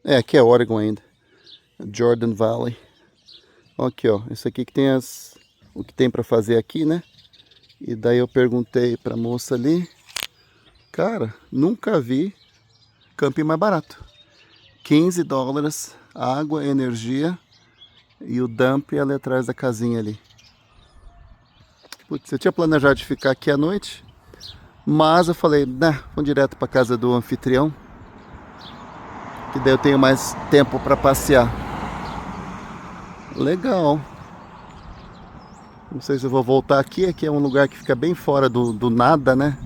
É, aqui é Oregon ainda. Jordan Valley. Aqui, ó. Isso aqui que tem o que tem pra fazer aqui, né? E daí eu perguntei pra moça ali. Cara, nunca vi camping mais barato. US$ 15, água, energia e o dump ali atrás da casinha ali. Putz, eu tinha planejado de ficar aqui à noite, mas eu falei, nah, vamos direto pra casa do anfitrião, que daí eu tenho mais tempo pra passear. Legal. Não sei se eu vou voltar aqui. Aqui é um lugar que fica bem fora do nada, né?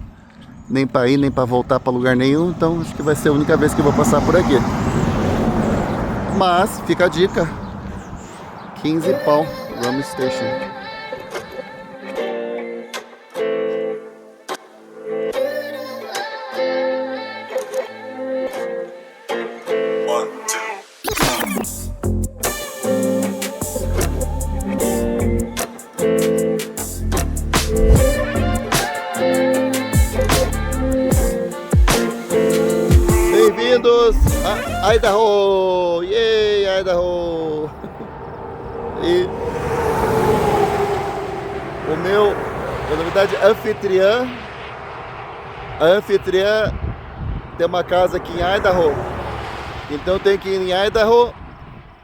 Nem pra ir, nem pra voltar pra lugar nenhum. Então acho que vai ser a única vez que eu vou passar por aqui. Mas fica a dica: 15 pau, Rum Station. Bem-vindos a Idaho! Yay, Idaho! E o meu, na verdade, a anfitriã tem uma casa aqui em Idaho. Então eu tenho que ir em Idaho,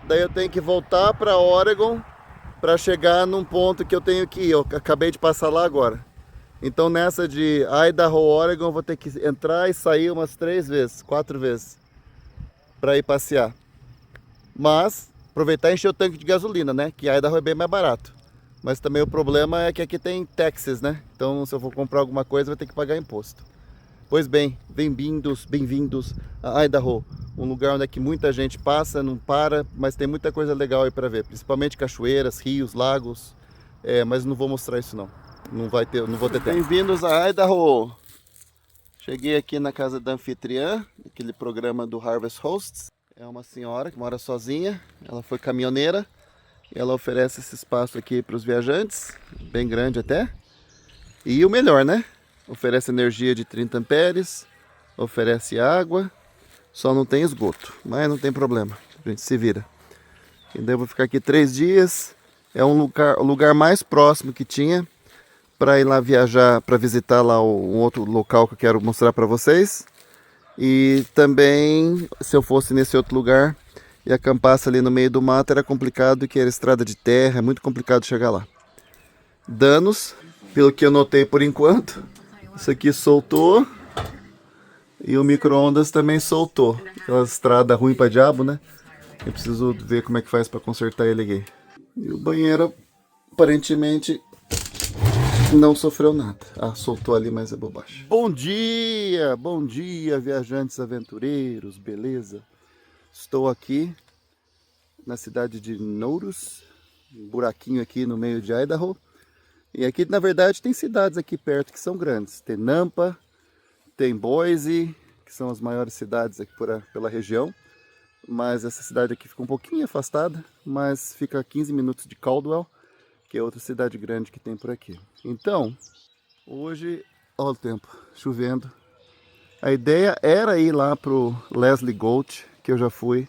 daí eu tenho que voltar para Oregon para chegar num ponto que eu tenho que ir. Eu acabei de passar lá agora. Então nessa de Idaho, Oregon, eu vou ter que entrar e sair umas 3 vezes, 4 vezes para ir passear. Mas aproveitar e encher o tanque de gasolina, né? Que Idaho é bem mais barato. Mas também o problema é que aqui tem taxes, né? Então se eu for comprar alguma coisa, vai ter que pagar imposto. Pois bem, bem-vindos a Idaho, um lugar onde é que muita gente passa, não para, mas tem muita coisa legal aí para ver, principalmente cachoeiras, rios, lagos, mas não vou mostrar isso não, não vou ter tempo. Bem-vindos a Idaho! Cheguei aqui na casa da anfitriã, aquele programa do Harvest Hosts. É uma senhora que mora sozinha, ela foi caminhoneira, e ela oferece esse espaço aqui para os viajantes, bem grande até, e o melhor, né? Oferece energia de 30 amperes, oferece água, só não tem esgoto, mas não tem problema, a gente se vira. E daí eu vou ficar aqui 3 dias, é o lugar mais próximo que tinha para ir lá viajar, para visitar lá um outro local que eu quero mostrar para vocês. E também, se eu fosse nesse outro lugar e acampasse ali no meio do mato, era complicado, que era estrada de terra, é muito complicado chegar lá. Danos, pelo que eu notei por enquanto, isso aqui soltou e o micro-ondas também soltou. Aquela estrada ruim pra diabo, né? Eu preciso ver como é que faz pra consertar ele aqui. E o banheiro aparentemente não sofreu nada. Ah, soltou ali, mas é bobagem. Bom dia, viajantes aventureiros, beleza? Estou aqui na cidade de Norus, um buraquinho aqui no meio de Idaho. E aqui, na verdade, tem cidades aqui perto que são grandes. Tem Nampa, tem Boise, que são as maiores cidades aqui pela região. Mas essa cidade aqui fica um pouquinho afastada, mas fica a 15 minutos de Caldwell, que é outra cidade grande que tem por aqui. Então, hoje, olha o tempo, chovendo. A ideia era ir lá pro Leslie Gulch, que eu já fui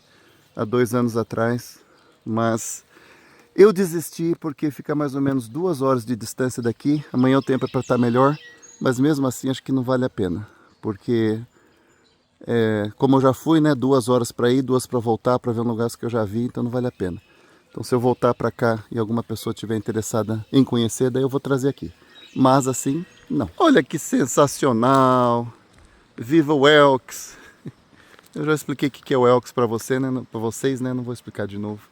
há 2 anos atrás, mas eu desisti porque fica mais ou menos 2 horas de distância daqui. Amanhã o tempo é para estar melhor, mas mesmo assim acho que não vale a pena, porque como eu já fui, né, 2 horas para ir, 2 para voltar, para ver um lugar que eu já vi, então não vale a pena. Então se eu voltar para cá e alguma pessoa estiver interessada em conhecer, daí eu vou trazer aqui. Mas assim, não. Olha que sensacional! Viva o Elks! Eu já expliquei o que é o Elks para você, né, para vocês, né? Não vou explicar de novo.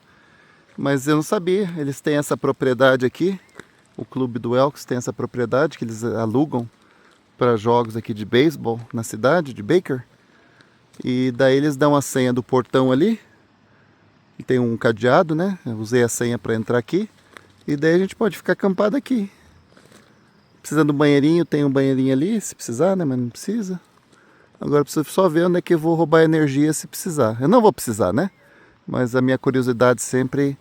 Mas eu não sabia, eles têm essa propriedade aqui. O clube do Elks tem essa propriedade que eles alugam para jogos aqui de beisebol na cidade de Baker. E daí eles dão a senha do portão ali. E tem um cadeado, né? Eu usei a senha para entrar aqui. E daí a gente pode ficar acampado aqui. Precisando do banheirinho, tem um banheirinho ali, se precisar, né? Mas não precisa. Agora preciso só ver onde é que eu vou roubar energia se precisar. Eu não vou precisar, né? Mas a minha curiosidade sempre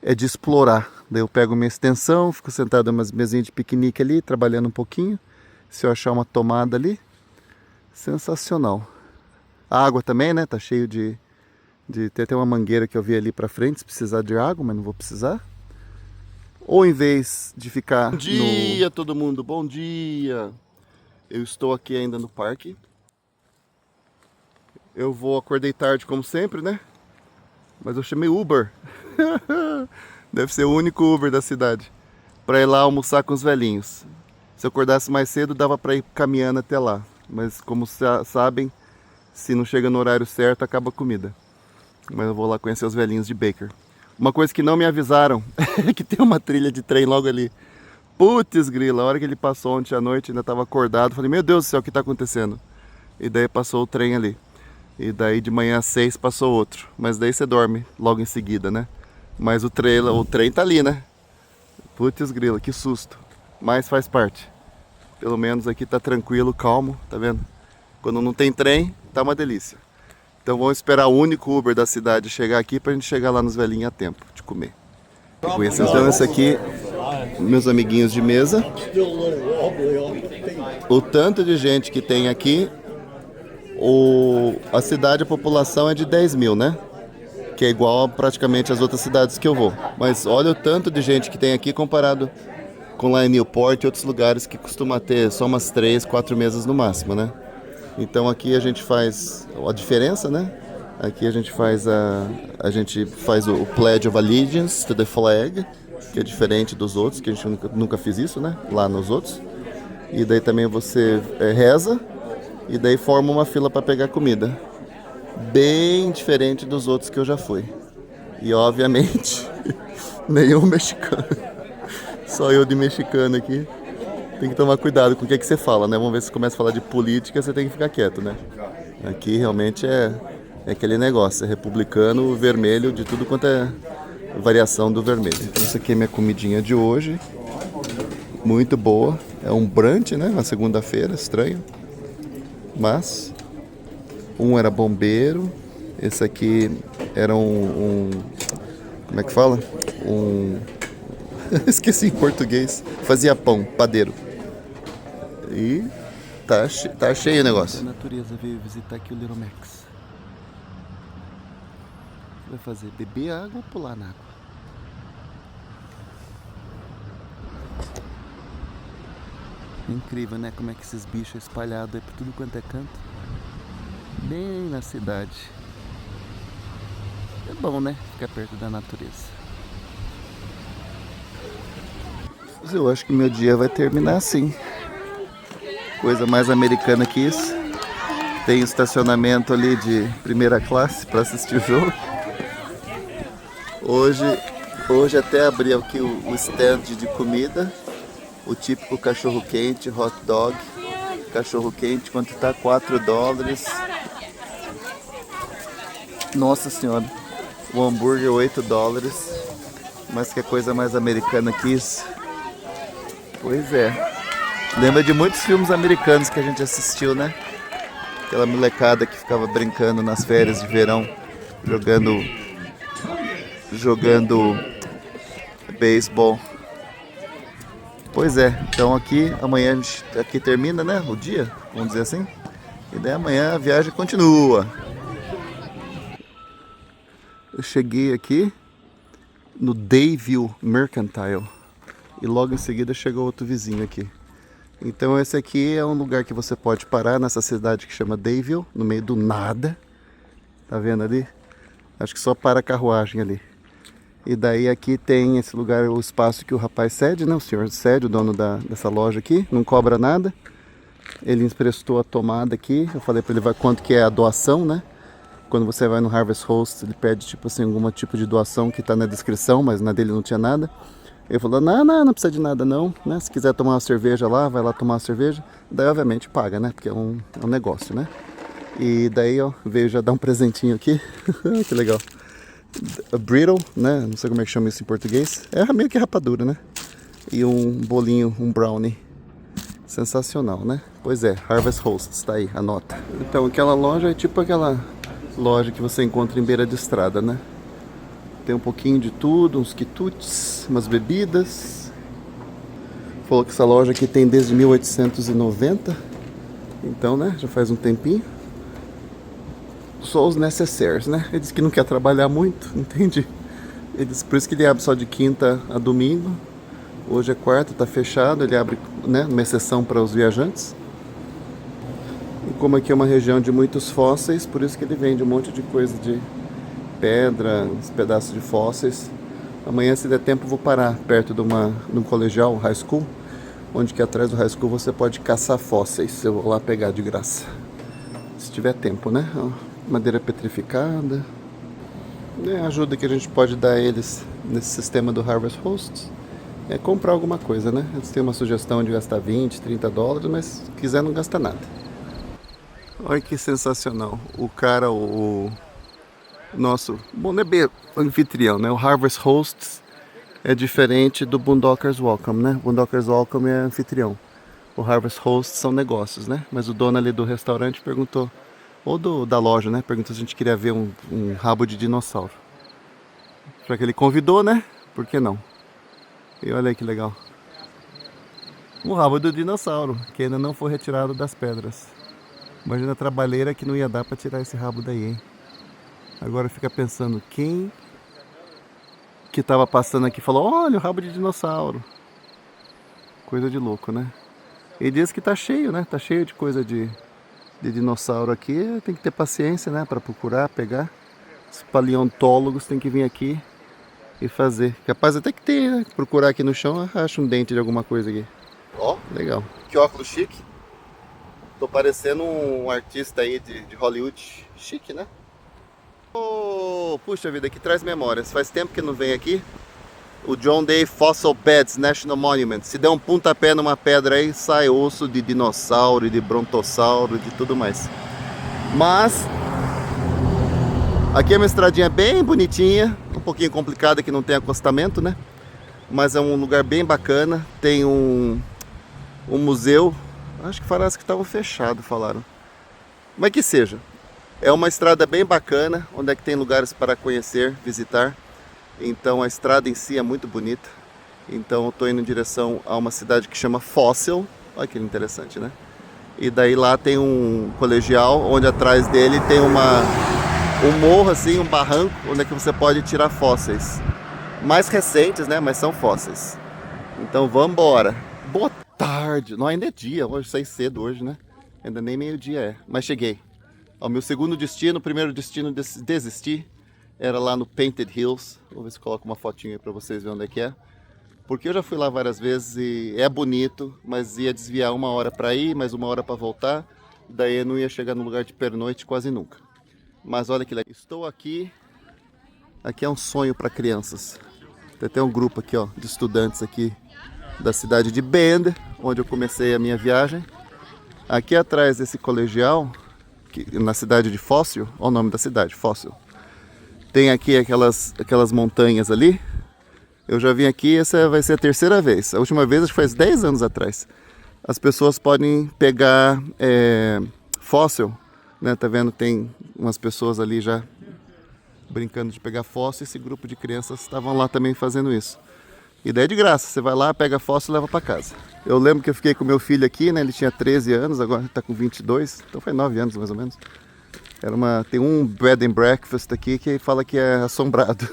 é de explorar. Daí eu pego minha extensão, fico sentado em umas mesinhas de piquenique ali, trabalhando um pouquinho. Se eu achar uma tomada ali, sensacional. A água também, né? Tá cheio de De ter até uma mangueira que eu vi ali pra frente, se precisar de água, mas não vou precisar. Ou em vez de ficar Bom dia, todo mundo, bom dia! Eu estou aqui ainda no parque. Eu acordei tarde como sempre, né? Mas eu chamei Uber. Deve ser o único Uber da cidade. Pra ir lá almoçar com os velhinhos. Se eu acordasse mais cedo, dava pra ir caminhando até lá. Mas como sabem, se não chega no horário certo, acaba a comida. Mas eu vou lá conhecer os velhinhos de Baker. Uma coisa que não me avisaram é que tem uma trilha de trem logo ali. Putz grila, a hora que ele passou ontem à noite, ainda estava acordado. Falei, meu Deus do céu, o que está acontecendo? E daí passou o trem ali. E daí de manhã às 6 passou outro. Mas daí você dorme logo em seguida, né? Mas o trem tá ali, né? Putz grila, que susto. Mas faz parte. Pelo menos aqui tá tranquilo, calmo, tá vendo? Quando não tem trem, tá uma delícia. Então vamos esperar o único Uber da cidade chegar aqui pra gente chegar lá nos velhinhos a tempo de comer. Então esse aqui, meus amiguinhos de mesa. O tanto de gente que tem aqui, a cidade, a população é de 10 mil, né? Que é igual praticamente às outras cidades que eu vou. Mas olha o tanto de gente que tem aqui comparado com lá em Newport e outros lugares que costuma ter só umas 3, 4 mesas no máximo, né? Então aqui a gente faz a diferença, né? Aqui a gente faz o Pledge of Allegiance to the Flag, que é diferente dos outros, que a gente nunca fez isso, né? Lá nos outros. E daí também você reza e daí forma uma fila para pegar comida. Bem diferente dos outros que eu já fui. E obviamente nenhum mexicano. Só eu de mexicano aqui. Tem que tomar cuidado com o que você fala, né? Vamos ver se começa a falar de política, você tem que ficar quieto, né? Aqui realmente é aquele negócio, é republicano, vermelho, de tudo quanto é variação do vermelho. Então essa aqui é minha comidinha de hoje. Muito boa. É um brunch, né? Na segunda-feira, estranho. Mas um era bombeiro, esse aqui era como é que fala? Esqueci em português. Fazia pão, padeiro. E tá cheio o negócio. A natureza veio visitar aqui o Little Max. O que vai fazer? Beber água ou pular na água? Incrível, né? Como é que esses bichos espalhados aí por tudo quanto é canto. Bem na cidade. É bom, né? Ficar perto da natureza. Eu acho que meu dia vai terminar assim. Coisa mais americana que isso. Tem estacionamento ali de primeira classe para assistir o jogo. Hoje até abri aqui o stand de comida. O típico cachorro quente, hot dog. Cachorro quente, quanto tá? $4. Nossa senhora. O hambúrguer $8. Mas que coisa mais americana que isso. Pois é. Lembra de muitos filmes americanos que a gente assistiu, né? Aquela molecada que ficava brincando nas férias de verão, jogando beisebol. Pois é, então amanhã aqui termina, né, o dia, vamos dizer assim. E daí amanhã a viagem continua. Eu cheguei aqui no Dayville Mercantile e logo em seguida chegou outro vizinho aqui. Então esse aqui é um lugar que você pode parar nessa cidade que chama Dayville, no meio do nada. Tá vendo ali? Acho que só para a carruagem ali. E daí aqui tem esse lugar, o espaço que o rapaz cede, né? O senhor cede, o dono dessa loja aqui, não cobra nada. Ele emprestou a tomada aqui, eu falei para ele quanto que é a doação, né? Quando você vai no Harvest Host, ele pede tipo assim, algum tipo de doação que tá na descrição, mas na dele não tinha nada. Ele falou, não precisa de nada não, né? Se quiser tomar uma cerveja lá, vai lá tomar uma cerveja. Daí obviamente paga, né? Porque é um negócio, né? E daí, ó, veio já dar um presentinho aqui. Que legal. A brittle, né? Não sei como é que chama isso em português. É meio que rapadura, né? E um bolinho, um brownie. Sensacional, né? Pois é, Harvest Hosts, tá aí, anota. Então, aquela loja é tipo aquela loja que você encontra em beira de estrada, né? Tem um pouquinho de tudo, uns quitutes, umas bebidas. Falou que essa loja aqui tem desde 1890. Então, né, já faz um tempinho. só os necessários, né? Ele disse que não quer trabalhar muito, entende? Ele disse, por isso que ele abre só de quinta a domingo. Hoje é quarta, tá fechado, ele abre, né, uma exceção para os viajantes. E como aqui é uma região de muitos fósseis, por isso que ele vende um monte de coisa de pedra, uns pedaços de fósseis. Amanhã, se der tempo, vou parar perto de um colegial, high school, onde que atrás do high school você pode caçar fósseis. Eu vou lá pegar de graça. Se tiver tempo, né? Madeira petrificada. A ajuda que a gente pode dar a eles nesse sistema do Harvest Hosts é comprar alguma coisa, né? Eles têm uma sugestão de gastar 20, 30 dólares, mas se quiser não gasta nada. Olha que sensacional. O cara, o nosso, bom, não é bem anfitrião, né? O Harvest Hosts é diferente do Boondockers Welcome, né? Boondockers Welcome é anfitrião. O Harvest Hosts são negócios, né? Mas o dono ali do restaurante perguntou, ou da loja, né? Perguntou se a gente queria ver um rabo de dinossauro. Já que ele convidou, né? Por que não? E olha aí que legal. Um rabo do dinossauro, que ainda não foi retirado das pedras. Imagina a trabalheira que não ia dar para tirar esse rabo daí, hein? Agora fica pensando, quem que tava passando aqui falou, olha o rabo de dinossauro. Coisa de louco, né? E diz que tá cheio, né? Tá cheio de coisa de dinossauro aqui. Tem que ter paciência, né? Para procurar, pegar. Os paleontólogos têm que vir aqui e fazer. Capaz até que ter, né? Procurar aqui no chão, acha um dente de alguma coisa aqui. Ó, legal. Que óculos chique. Tô parecendo um artista aí de Hollywood. Chique, né? Oh, puxa vida, que traz memórias. Faz tempo que não vem aqui. O John Day Fossil Beds National Monument. Se der um pontapé numa pedra aí, sai osso de dinossauro, de brontossauro, de tudo mais. Mas aqui é uma estradinha bem bonitinha, um pouquinho complicada que não tem acostamento, né? Mas é um lugar bem bacana. Tem um museu. Acho que parece que estava fechado, falaram. Mas que seja. É uma estrada bem bacana, onde é que tem lugares para conhecer, visitar. Então a estrada em si é muito bonita. Então eu estou indo em direção a uma cidade que chama Fossil. Olha que interessante, né? E daí lá tem um colegial, onde atrás dele tem um morro assim, um barranco, onde é que você pode tirar fósseis. Mais recentes, né? Mas são fósseis. Então vamos embora. Boa tarde. Não, ainda é dia, hoje saí cedo hoje, né? Ainda nem meio-dia é. Mas cheguei. O meu segundo destino, o primeiro destino desisti, era lá no Painted Hills. Vou ver se coloco uma fotinha aí pra vocês verem onde é que é. Porque eu já fui lá várias vezes e é bonito, mas ia desviar 1 hora para ir, mais 1 hora para voltar. Daí eu não ia chegar no lugar de pernoite quase nunca. Mas olha que legal. Estou aqui. Aqui é um sonho para crianças. Tem até um grupo aqui, ó, de estudantes aqui da cidade de Bend, onde eu comecei a minha viagem. Aqui atrás desse colegial, na cidade de Fossil, olha o nome da cidade, Fossil. Tem aqui aquelas montanhas ali. Eu já vim aqui, essa vai ser a terceira vez. A última vez acho que faz 10 anos atrás. As pessoas podem pegar fóssil, né? Tá vendo? Tem umas pessoas ali já brincando de pegar fóssil. Esse grupo de crianças estavam lá também fazendo isso. E daí é de graça, você vai lá, pega fóssil e leva para casa. Eu lembro que eu fiquei com meu filho aqui, né? Ele tinha 13 anos, agora ele tá com 22, então foi 9 anos mais ou menos. Tem um bed and breakfast aqui que fala que é assombrado.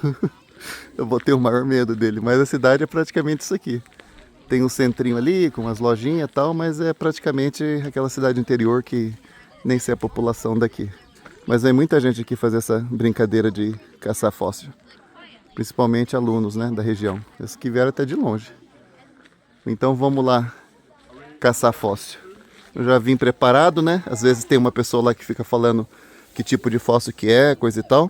Eu vou ter o maior medo dele, mas a cidade é praticamente isso aqui. Tem um centrinho ali com umas lojinhas e tal, mas é praticamente aquela cidade interior que nem sei a população daqui. Mas vem muita gente aqui fazer essa brincadeira de caçar fóssil. Principalmente alunos, né, da região. Esses que vieram até de longe. Então vamos lá caçar fóssil. Eu já vim preparado, né? Às vezes tem uma pessoa lá que fica falando que tipo de fóssil que é, coisa e tal.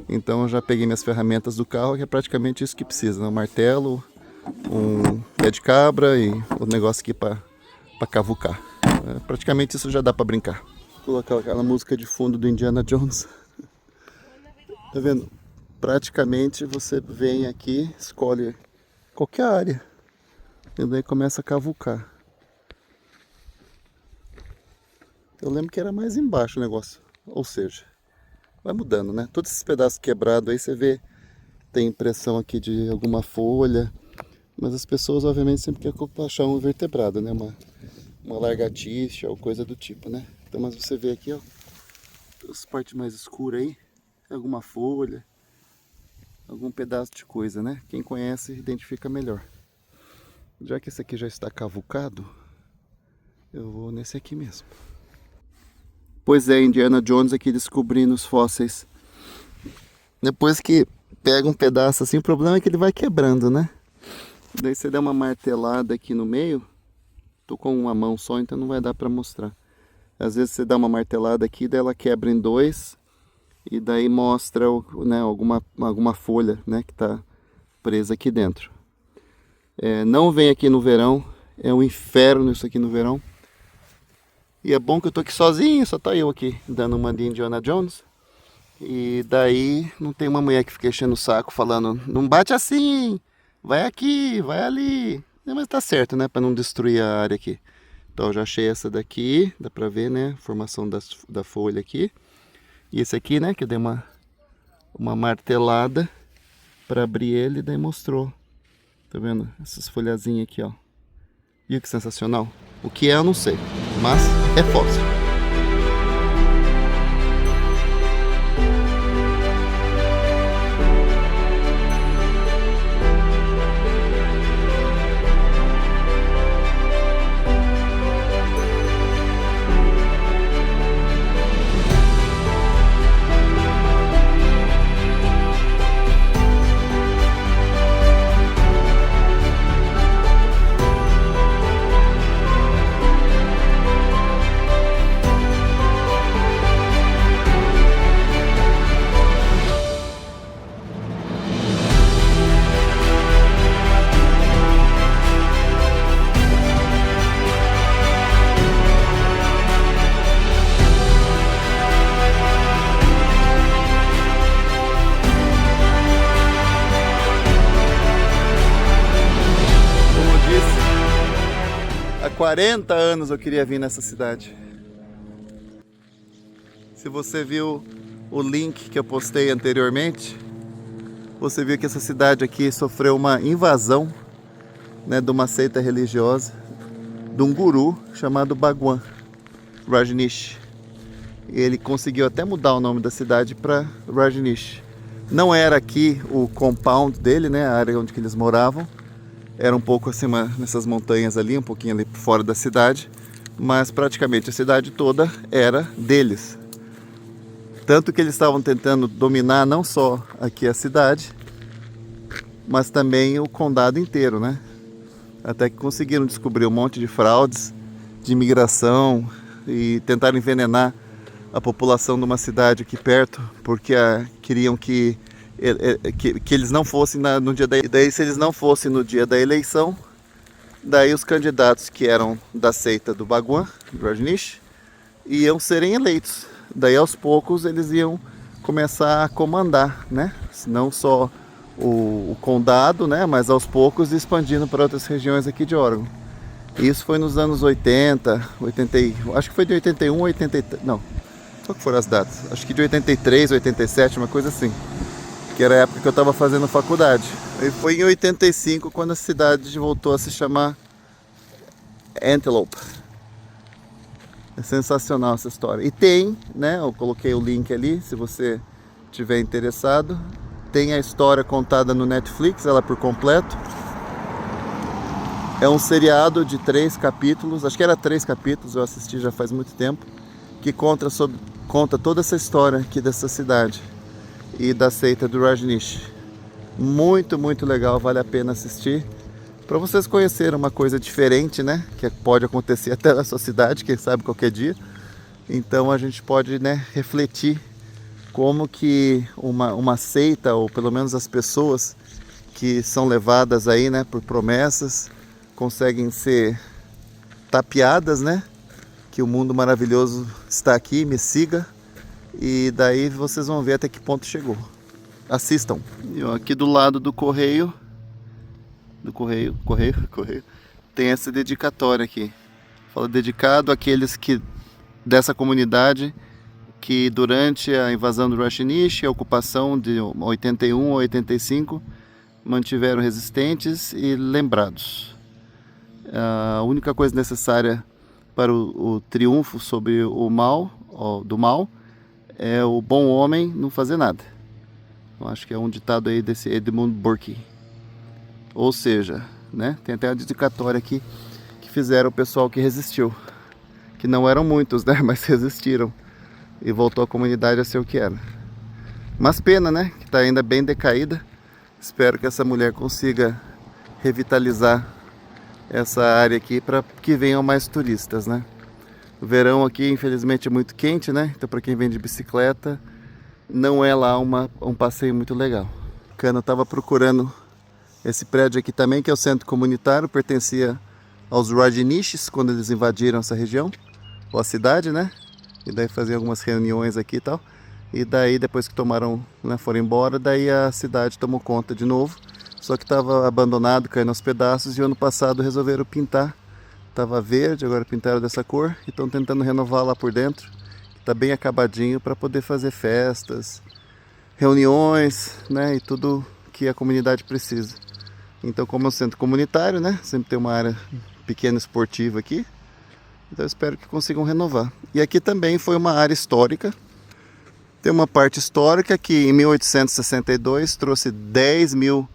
Então eu já peguei minhas ferramentas do carro, que é praticamente isso que precisa, né? Um martelo, um pé de cabra e o negócio aqui para cavucar. Praticamente isso já dá para brincar. Vou colocar aquela música de fundo do Indiana Jones. Tá vendo? Praticamente você vem aqui, escolhe qualquer área e daí começa a cavucar. Eu lembro que era mais embaixo o negócio, ou seja, vai mudando, né? Todos esses pedaços quebrados aí você vê, tem impressão aqui de alguma folha, mas as pessoas obviamente sempre querem achar um vertebrado, né? Uma lagartixa ou coisa do tipo, né? Então, mas você vê aqui, ó, Essa parte mais escura aí, alguma folha, algum pedaço de coisa, né? Quem conhece identifica melhor. Já que esse aqui já está cavucado, eu vou nesse aqui mesmo. Pois é, Indiana Jones aqui descobrindo os fósseis. Depois que pega um pedaço assim, o problema é que ele vai quebrando, né? Daí você dá uma martelada aqui no meio. Tô com uma mão só, então não vai dar para mostrar. Às vezes você dá uma martelada aqui, daí ela quebra em dois. E daí mostra, né, alguma folha, né, que tá presa aqui dentro. Não vem aqui no verão. É um inferno isso aqui no verão. E é bom que eu tô aqui sozinho, só tá eu aqui dando uma de Indiana Jones. E daí não tem uma mulher que fica enchendo o saco falando, não bate assim, vai aqui, vai ali. Mas tá certo, né, para não destruir a área aqui. Então eu já achei essa daqui, dá pra ver, né, a formação da folha aqui. E esse aqui, né, que eu dei uma martelada para abrir ele, daí mostrou. Tá vendo? Essas folhazinhas aqui, ó. Viu que sensacional? O que é, eu não sei, mas é fóssil. Há 40 anos eu queria vir nessa cidade. Se você viu o link que eu postei anteriormente, você viu que essa cidade aqui sofreu uma invasão, né, de uma seita religiosa, de um guru chamado Bhagwan Rajneesh. Ele conseguiu até mudar o nome da cidade para Rajneesh. Não era aqui o compound dele, né, a área onde que eles moravam. Era um pouco acima nessas montanhas ali, um pouquinho ali por fora da cidade, mas praticamente a cidade toda era deles. Tanto que eles estavam tentando dominar não só aqui a cidade, mas também o condado inteiro, né? Até que conseguiram descobrir um monte de fraudes de imigração e tentaram envenenar a população de uma cidade aqui perto, porque queriam que eles não fossem no dia da eleição. Daí, se eles não fossem no dia da eleição, daí os candidatos que eram da seita do Bhagwan Rajneesh iam serem eleitos. Daí aos poucos eles iam começar a comandar, né? Não só o condado, né? Mas aos poucos expandindo para outras regiões aqui de Oregon. Isso foi nos anos 80, acho que foi de 81, 83, não, qual que foram as datas? Acho que de 83, 87, uma coisa assim. Que era a época que eu estava fazendo faculdade. E foi em 85 quando a cidade voltou a se chamar Antelope. É sensacional essa história. E tem, né, eu coloquei o link ali, se você tiver interessado. Tem a história contada no Netflix, ela por completo. É um seriado de 3 capítulos, acho que era 3 capítulos, eu assisti já faz muito tempo, que conta toda essa história aqui dessa cidade e da seita do Rajneesh. Muito, muito legal, vale a pena assistir. Para vocês conhecerem uma coisa diferente, né? Que pode acontecer até na sua cidade, quem sabe qualquer dia. Então a gente pode, né, refletir como que uma seita, ou pelo menos as pessoas que são levadas aí, né, por promessas, conseguem ser tapeadas, né? Que o mundo maravilhoso está aqui, me siga. E daí vocês vão ver até que ponto chegou. Assistam. E ó, aqui do lado do correio, tem essa dedicatória aqui. Fala dedicado àqueles dessa comunidade que durante a invasão do Rajneesh e a ocupação de 81 a 85 mantiveram resistentes e lembrados. A única coisa necessária para o triunfo sobre o mal, do mal, é o bom homem não fazer nada. Eu acho que é um ditado aí desse Edmund Burke. Ou seja, né, tem até uma dedicatória aqui que fizeram o pessoal que resistiu. Que não eram muitos, né, mas resistiram. E voltou a comunidade a ser o que era. Mas pena, né, que está ainda bem decaída. Espero que essa mulher consiga revitalizar essa área aqui para que venham mais turistas, né. O verão aqui, infelizmente, é muito quente, né? Então, para quem vem de bicicleta, não é lá um passeio muito legal. Cano estava procurando esse prédio aqui também, que é o centro comunitário, pertencia aos Rajneeshis, quando eles invadiram essa região, ou a cidade, né? E daí faziam algumas reuniões aqui e tal. E daí, depois que tomaram, né, foram embora, daí a cidade tomou conta de novo. Só que estava abandonado, caindo aos pedaços, e ano passado resolveram pintar. Tava verde, agora pintaram dessa cor e estão tentando renovar lá por dentro. Tá bem acabadinho para poder fazer festas, reuniões, né, e tudo que a comunidade precisa. Então, como é um centro comunitário, né, sempre tem uma área pequena esportiva aqui. Então, eu espero que consigam renovar. E aqui também foi uma área histórica. Tem uma parte histórica que em 1862 trouxe 10 mil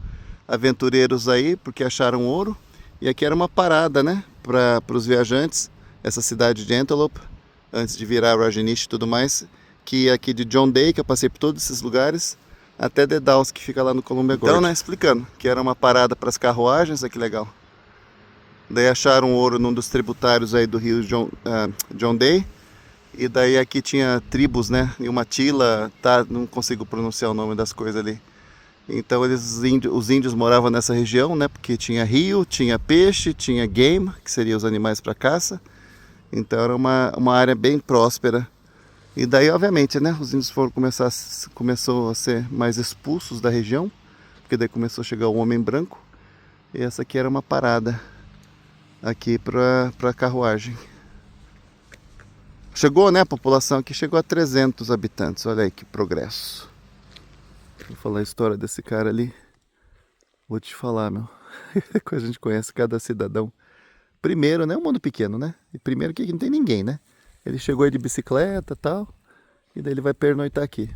aventureiros aí porque acharam ouro. E aqui era uma parada, né, para os viajantes, essa cidade de Antelope, antes de virar Rajneesh e tudo mais, que é aqui de John Day, que eu passei por todos esses lugares, até The Dalles, que fica lá no Columbia Gorge. Então, né, explicando, que era uma parada para as carruagens, olha que legal. Daí acharam ouro num dos tributários aí do rio John Day, e daí aqui tinha tribos, né, e uma tila, tá, não consigo pronunciar o nome das coisas ali. Então os índios moravam nessa região, né? Porque tinha rio, tinha peixe, tinha game, que seriam os animais para caça. Então era uma área bem próspera. E daí, obviamente, né? Os índios começou a ser mais expulsos da região, porque daí começou a chegar o homem branco. E essa aqui era uma parada aqui para carruagem. Chegou, né? A população aqui chegou a 300 habitantes. Olha aí que progresso. Vou falar a história desse cara ali. Vou te falar, meu. A gente conhece cada cidadão. Primeiro, né? Um mundo pequeno, né? E primeiro que aqui não tem ninguém, né? Ele chegou aí de bicicleta e tal. E daí ele vai pernoitar aqui.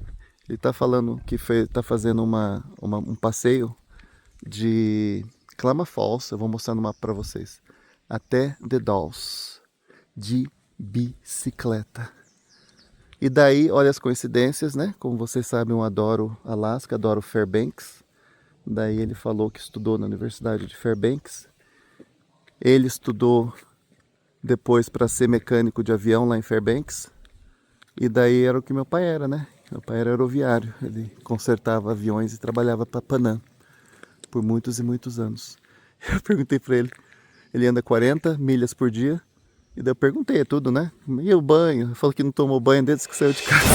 Ele tá falando que tá fazendo um passeio de Klamath Falls. Eu vou mostrar no mapa pra vocês. Até The Dalles. De bicicleta. E daí, olha as coincidências, né? Como vocês sabem, eu adoro Alaska, adoro Fairbanks. Daí ele falou que estudou na Universidade de Fairbanks. Ele estudou depois para ser mecânico de avião lá em Fairbanks. E daí era o que meu pai era, né? Meu pai era aeroviário. Ele consertava aviões e trabalhava para Panam por muitos e muitos anos. Eu perguntei para ele, ele anda 40 milhas por dia. E daí eu perguntei tudo, né? E o banho? Ele falou que não tomou banho desde que saiu de casa.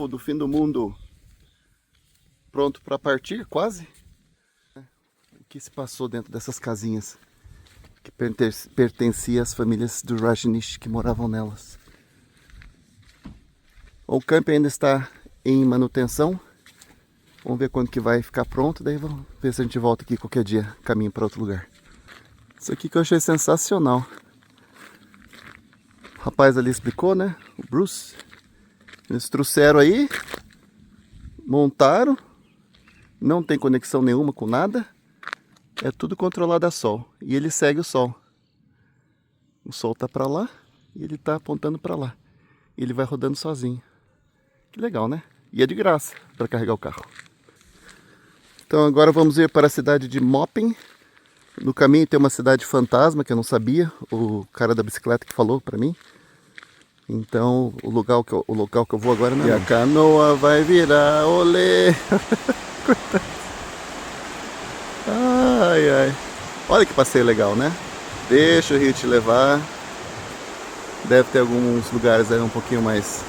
do fim do mundo pronto para partir, quase. O que se passou dentro dessas casinhas que pertenciam às famílias do Rajneesh que moravam nelas? O camp ainda está em manutenção. Vamos ver quando que vai ficar pronto, daí vamos ver se a gente volta aqui qualquer dia, caminho para outro lugar. Isso aqui que eu achei sensacional. O rapaz ali explicou, né? O Bruce. Eles trouxeram aí, montaram, não tem conexão nenhuma com nada, é tudo controlado a sol. E ele segue o sol. O sol tá para lá e ele tá apontando para lá. E ele vai rodando sozinho. Que legal, né? E é de graça para carregar o carro. Então agora vamos ir para a cidade de Mopping. No caminho tem uma cidade fantasma que eu não sabia. O cara da bicicleta que falou para mim. Então o local que eu vou agora não é. E a canoa vai virar, olê! Ai, ai. Olha que passeio legal, né? Deixa o rio te levar. Deve ter alguns lugares aí um pouquinho mais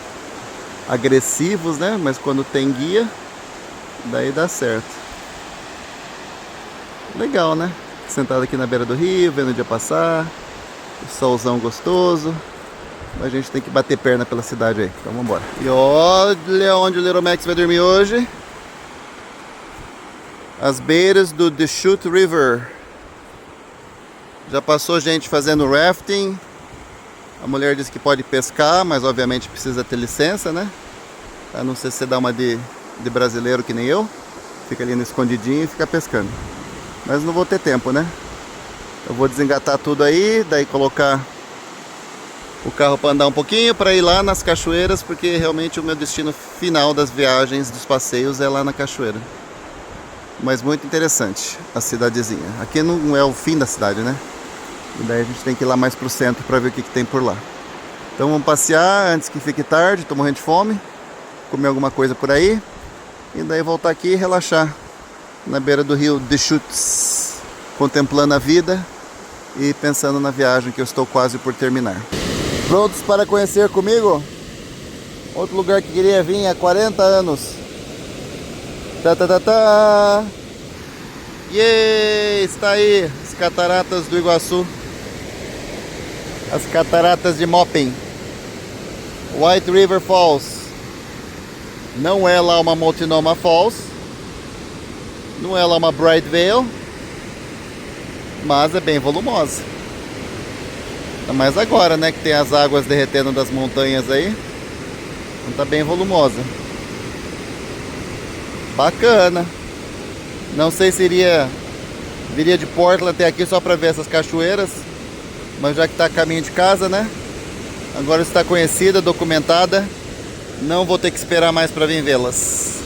agressivos, né? Mas quando tem guia, daí dá certo. Legal, né? Sentado aqui na beira do rio, vendo o dia passar. O solzão gostoso. A gente tem que bater perna pela cidade aí. Então vamos embora. E olha onde o Little Max vai dormir hoje. As beiras do Deschutes River. Já passou gente fazendo rafting. A mulher disse que pode pescar, mas obviamente precisa ter licença, né? Pra não ser você dar uma de brasileiro que nem eu. Fica ali no escondidinho e fica pescando. Mas não vou ter tempo, né? Eu vou desengatar tudo aí, daí colocar o carro para andar um pouquinho, para ir lá nas cachoeiras, porque realmente o meu destino final das viagens, dos passeios é lá na cachoeira. Mas muito interessante a cidadezinha. Aqui não é o fim da cidade, né? E daí a gente tem que ir lá mais pro centro para ver o que tem por lá. Então vamos passear antes que fique tarde, tô morrendo de fome, comer alguma coisa por aí e daí voltar aqui e relaxar na beira do rio Deschutes, contemplando a vida e pensando na viagem que eu estou quase por terminar. Prontos para conhecer comigo? Outro lugar que queria vir há 40 anos. Yay! Está aí as cataratas do Iguaçu. As cataratas de Mopping. White River Falls. Não é lá uma Multnomah Falls. Não é lá uma Bright Vale. Mas é bem volumosa. Ainda mais agora, né? Que tem as águas derretendo das montanhas aí. Então tá bem volumosa. Bacana. Não sei se viria de Portland até aqui só para ver essas cachoeiras. Mas já que tá a caminho de casa, né? Agora está conhecida, documentada. Não vou ter que esperar mais para vir vê-las.